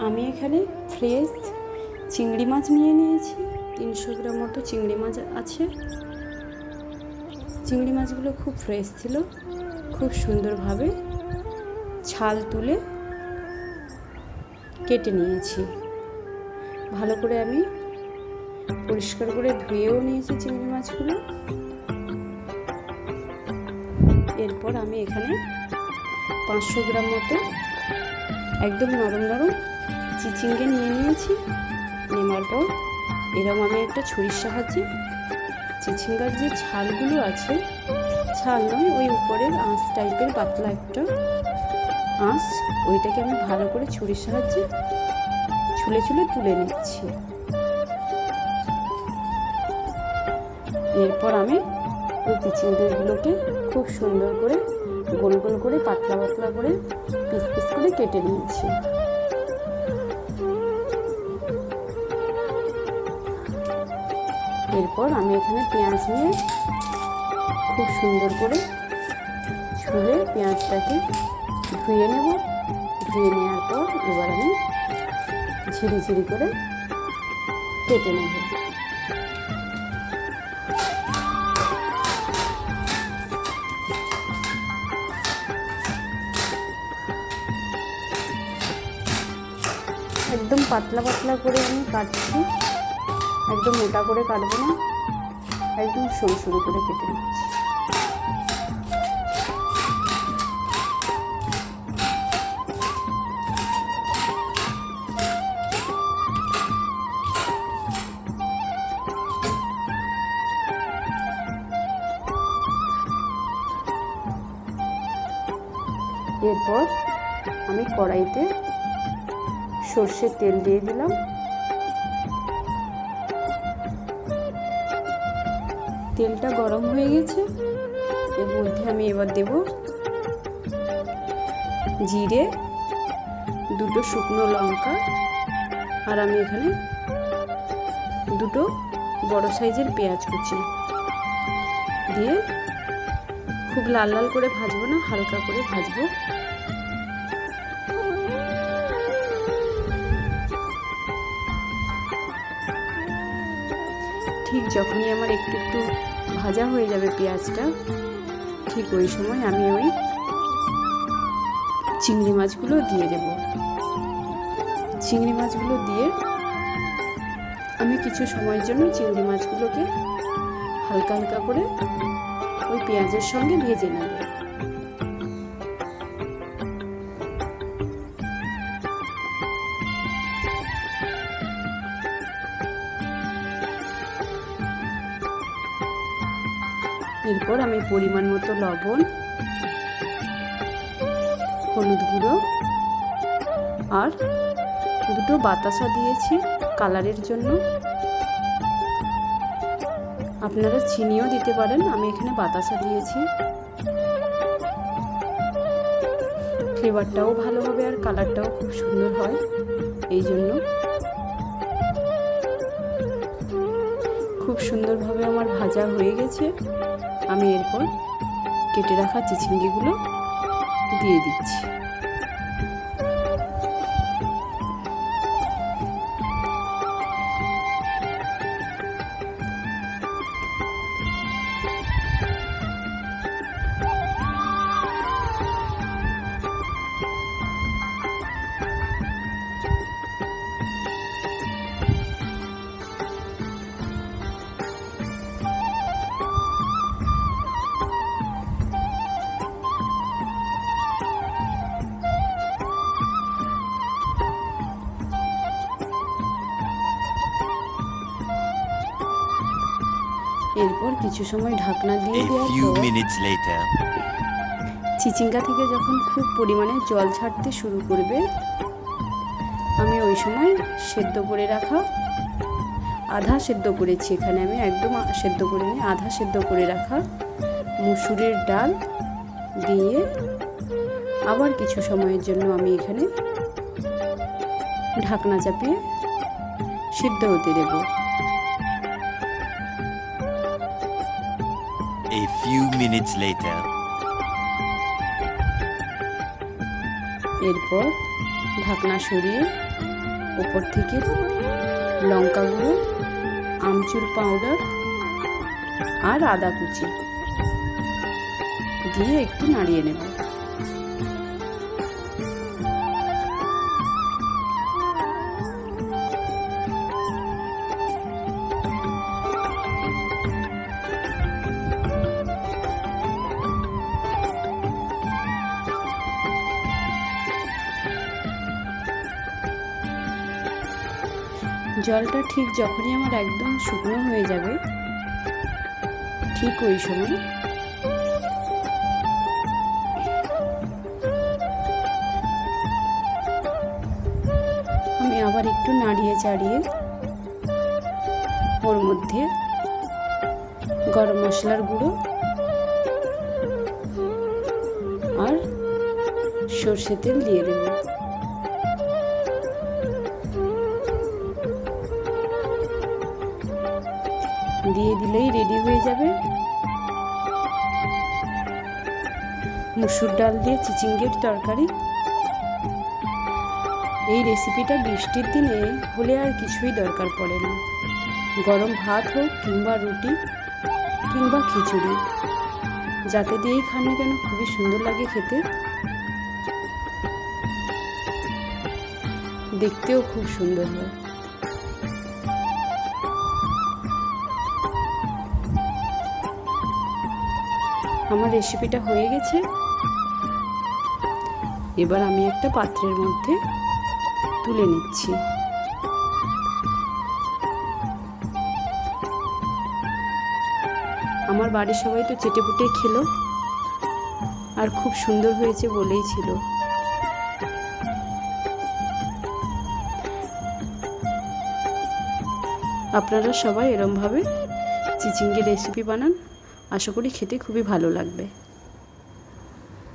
আমি এখানে ফ্রেশ চিংড়ি মাছ নিয়ে নিয়েছি। 300 গ্রাম মতো চিংড়ি মাছ আছে। চিংড়ি মাছগুলো খুব ফ্রেশ ছিল, খুব সুন্দরভাবে ছাল তুলে কেটে নিয়েছি। ভালো করে আমি পরিষ্কার করে ধুয়েও নিয়েছি চিংড়ি মাছগুলো। এরপর আমি এখানে 500 গ্রাম মতো একদম নরম নরম চিচিঙ্গে নিয়ে নিয়েছি। নেওয়ার পর এরকম আমি একটা ছুরির সাহায্যে চিচিঙ্গার যে ছালগুলো আছে, ছাল নয়, ওই উপরের আঁশ টাইপের পাতলা একটা আঁশ, ওইটাকে আমি ভালো করে ছুরির সাহায্যে ছুলে ছুলে তুলে নিচ্ছি। এরপর আমি ওই চিচিঙ্গাগুলোকে খুব সুন্দর করে গোল গোল করে পাতলা পাতলা করে পিস পিস করে কেটে নিয়েছি। এরপর আমি এখানে পেঁয়াজ নিয়ে খুব সুন্দর করে ছুলে পেঁয়াজটাকে ধুয়ে নেব। ধুয়ে নেওয়ার পর এবার আমি ঝিরি ঝিরি করে কেটে নেব। একদম পাতলা পাতলা করে আমি কাটছি, একদম মোটা করে কাটবো না, একদম সরু সরু করে কেটে নিচ্ছি। এরপর আমি কড়াইতে সর্ষের তেল দিয়ে দিলাম। তেলটা গরম হয়ে গেছে। এর মধ্যে আমি এবার দেব জিরে, 2টো শুকনো লঙ্কা, আর আমি এখানে 2টো বড় সাইজের পেঁয়াজ কুচি দিয়ে খুব লাল লাল করে ভাজবো না, হালকা করে ভাজবো। ঠিক যখনই আমার একটু একটু ভাজা হয়ে যাবে পেঁয়াজটা, ঠিক ওই সময় আমি ওই চিংড়ি মাছগুলো দিয়ে দেব। চিংড়ি মাছগুলো দিয়ে আমি কিছু সময়ের জন্য চিংড়ি মাছগুলোকে হালকা হালকা করে ওই পেঁয়াজের সঙ্গে ভেজে নেব। এরপর আমি পরিমাণ মতো লবণ, হলুদ গুঁড়ো আর 2টো বাতাসা দিয়েছি কালারের জন্য। আপনারা চিনিও দিতে পারেন, আমি এখানে বাতাসা দিয়েছি। ফ্লেভারটাও ভালো হবে আর কালারটাও খুব সুন্দর হয়, এই জন্য। খুব সুন্দরভাবে আমার ভাজা হয়ে গেছে। আমি এরপর কেটে রাখা চিচিঙ্গিগুলো দিয়ে দিচ্ছি। এরপর কিছু সময় ঢাকনা দিয়ে দেওয়ার পর চিচিঙ্গা থেকে যখন খুব পরিমাণে জল ছাড়তে শুরু করবে, আমি ওই সময় সেদ্ধ করে রাখা, আধা সেদ্ধ করেছি এখানে আমি, একদম সেদ্ধ করে নিয়ে আধা সেদ্ধ করে রাখা মুসুরির ডাল দিয়ে আবার কিছু সময়ের জন্য আমি এখানে ঢাকনা চাপিয়ে সিদ্ধ হতে দেব। A few minutes later. এরপর ঢাকনা সরিয়ে ওপর থেকে লঙ্কা গুঁড়ো, আমচুর পাউডার আর আদা কুচি দিয়ে একটু নাড়িয়ে নেব। জলটা ঠিক যখনই আমার একদম শুকনো হয়ে যাবে, ঠিক ওই সময় আমি আবার একটু নাড়িয়ে চাড়িয়ে ওর মধ্যে গরম মশলার গুঁড়ো আর সর্ষে তেল দিয়ে দেব। দিয়ে দিলেই রেডি হয়ে যাবে মুসুর ডাল দিয়ে চিচিঙ্গের তরকারি। এই রেসিপিটা বৃষ্টির দিনে হলে আর কিছুই দরকার পড়ে না। গরম ভাত হোক কিংবা রুটি কিংবা খিচুড়ি, যাতে দিয়েই খান না কেন খুবই সুন্দর লাগে খেতে, দেখতেও খুব সুন্দর হয়। আমার রেসিপিটা হয়ে গেছে। এবার আমি একটা পাত্রের মধ্যে তুলে নিচ্ছি। আমার বাড়ির সবাই তো চেটেপুটে খেলো আর খুব সুন্দর হয়েছে বলেই ছিল। আপনারা সবাই এরমভাবে চিচিঙ্গের রেসিপি বানান, আশা করি খেতে খুবই ভালো লাগবে।